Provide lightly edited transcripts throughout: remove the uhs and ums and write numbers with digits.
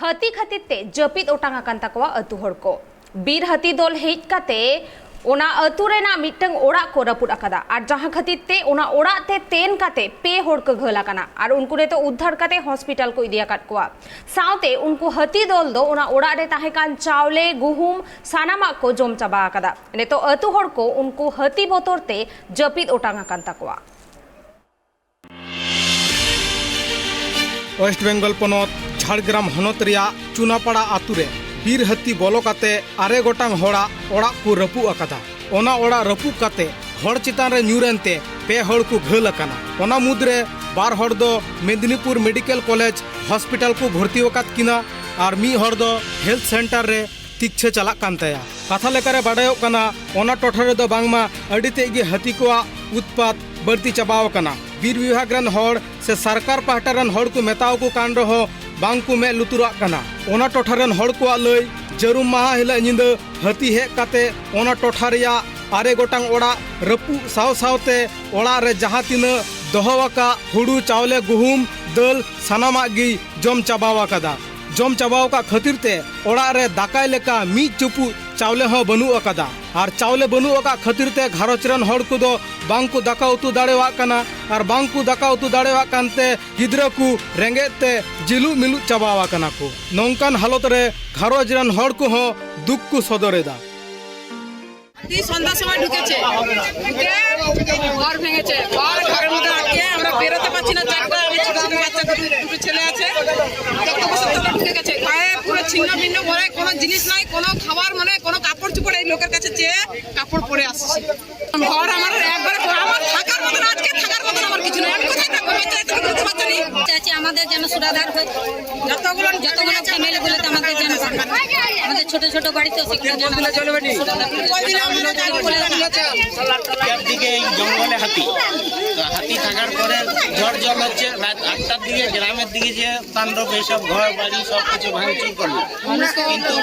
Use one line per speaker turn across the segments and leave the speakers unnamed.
हाथी खातिर ते जपित ओटांग आकान तकवा अतु हड़ को बीर हाथी दल हेज काते ओना अतु रेना मिटंग ओड़ा को रपुद अकादा और जहां खातिर ते ओना ओड़ा ते तेन काते पे हड़ को घल आकाना और उनको ने तो उद्धार काते हॉस्पिटल को इदिया काट कोआ साउते उनको हाथी दल दो ओना ओड़ा रे ताहे कान चावले गुहुम सानामा को जम चाबा आकादा ने तो अतु हड़ को उनको हाथी बोतर ते जपित ओटांग आकान तकवा
वेस्ट बेंगल पनत झाड़ग्राम हनत रिया चुनापाड़ा आतुरे बीर हाथी बोलो काते आरे गोटांग होड़ा ओड़ा को रपु अकादा ओना ओड़ा रपु काते हड़ चितान रे न्यूरेनते पे हड़ को घल अकाना ओना मुद्रे बार हड़ दो मेदिनीपुर मेडिकल कॉलेज हॉस्पिटल को भर्ती वकात किना और मी हड़ दो हेल्थ सेंटर रे तिक्षे चला कान तया कथा लेकारे बाडायो काना ओना टोठा रे दो बांगमा अडी तेगे हाथी को उत्पात बढ़ती चबाव काना बीर विभाग रन हड़ से सरकार पाहटा रन हड़ को मेताव को कान रहो बांग को मे लुतुरा काना ओना टोठा रन हड़ को लय जरूम माहा हिला निंदा हाथी हे काते ओना टोठा रिया आरे गोटांग ओड़ा रपु साव सावते ओड़ा रे जहाँ तीन दोहवाका हुड़ू चावले गुहुम दल सानामा गी जम चाबावा कदा जम चाबाव का खातिर ते ओड़ा रे दाकाय लेका मी चुपु चावले हो बनू अकादा और चावले बनू अका खातिर ते घारोच रन हड़ को दो बांग को दाका उतु दाड़ेवा काना और बांग को दाका उतु दाड़ेवा कानते गिद्रा को रेंगे ते जिलु मिलु चाबावा काना को नौकान हालत रे घारोच रन हड़ को हो दुख को सदरेदा
সন্ধ্যার সময় ঢুকেছে ঘর ভেঙেছে ঘরের মধ্যে আটকে আমরা বেরোতে পারছি না চারটা আমি বাচ্চা দুটো ছেলে আছে ঢুকে গেছে গায়ে পুরো ছিন্ন ভিন্ন ভরে কোনো জিনিস নাই কোনো খাবার মানে কোনো কাপড় চোপড় এই লোকের কাছে চেয়ে কাপড় পরে আসছে ঘর আমার একবারে আমার থাকার মতন আজকে থাকার মতন আমার কিছু নেই আমি কোথায় থাকবো বাচ্চা এত বুঝতে পারছো না চাচি আমাদের যেন সুরাদার হয় যতগুলো ফ্যামিলি গুলোতে আমাদের যেন আমাদের ছোট ছোট বাড়িতে সেগুলো চলবে
একদিকে এই জঙ্গলে হাতি তো হাতি থাকার পরে ঝড় জল হচ্ছে রাত 8টার দিকে গ্রামের দিকে যে তাণ্ডব এইসব ঘর বাড়ি সব কিছু ভাঙচুর করলো কিন্তু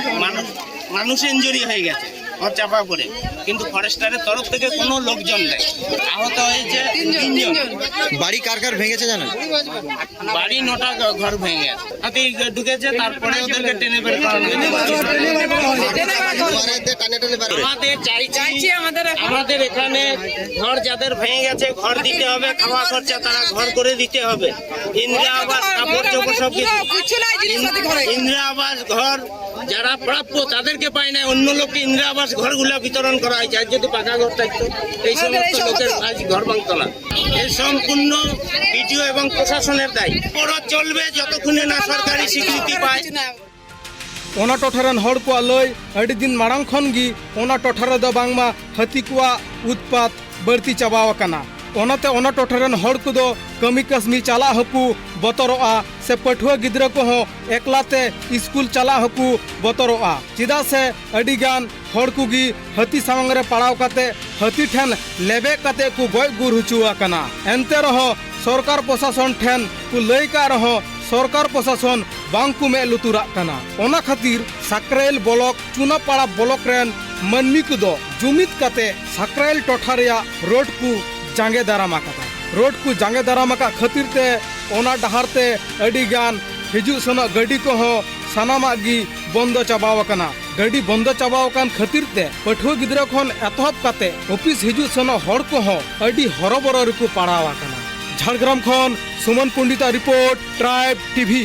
মানুষ ইনজুরি হয়ে গেছে ঘর চাপা পড়ে কিন্তু ফরেস্টারের তরফ থেকে কোনো লোকজন নেই আহত হয়েছে 3 জন
বাড়ি কার কার ভেঙেছে জানেন
বাড়ি 9টা ঘর ভেঙে গেছে হাতি ঢুকেছে তারপরে ওদেরকে টেনে বের করা আমাদের চাইছি আমাদের এখানে ঘর যাদের ভেঙে গেছে ঘর দিতে হবে খাওয়া খরচা তারা ঘর করে দিতে হবে ইন্দিরা আবাস কাপড় চোপড় সব কিছু ইন্দিরা আবাস ঘর যারা প্রাপ্য তাদেরকে পায় না অন্য লোককে ইন্দিরা আবাস ঘরগুলো বিতরণ করা হয়েছে আর যদি পাকা ঘর থাকতো এই সমস্ত লোকের আজ ঘর ভাঙতো না এই সম্পূর্ণ বিডিও এবং প্রশাসনের দায়ী বড় চলবে যতক্ষণে না সরকারি স্বীকৃতি পায়
ओना टोठारन हड़ को लय अड़ी दिन मांग खन गी ओना टोठार द बांगमा हाथी को उत्पात बढ़ती चाबाव काना ओनाते ओना टोठारन हड़ को दो कमी कसमी चला हकू बतरोआ से पठुआ गिद्रा को हो एकलाते स्कूल चला हकू बतरोआ चिदा से अड़ी गान हड़ को गी हाथी सामंग रे पड़ाव काते हाथी ठेन लेबे काते को गय गुर हुचुआ काना एनते रहो सरकार प्रशासन ठेन को लय का रहो सरकार प्रशासन बांग को मे लुतुरा काना ओना खातिर साकराइल ब्लॉक चुनापाड़ा ब्लॉक रेन मन्नी को दो जुमित काते साकराइल टोठा रिया रोड को जांगे दारामा काता रोड को जांगे दारामा का खातिर ते ओना डहार ते अडी गान हिजु सना गाड़ी को हो सानामा गी बंद चाबाव काना गाड़ी बंद चाबाव कान खातिर ते पठुआ गिद्रा खन एतहब काते ऑफिस हिजु सना हड़ को हो अडी हरबर को पड़ावा काना झाड़ग्राम खन सुमन पंडिता रिपोर्ट ट्राइब टीवी।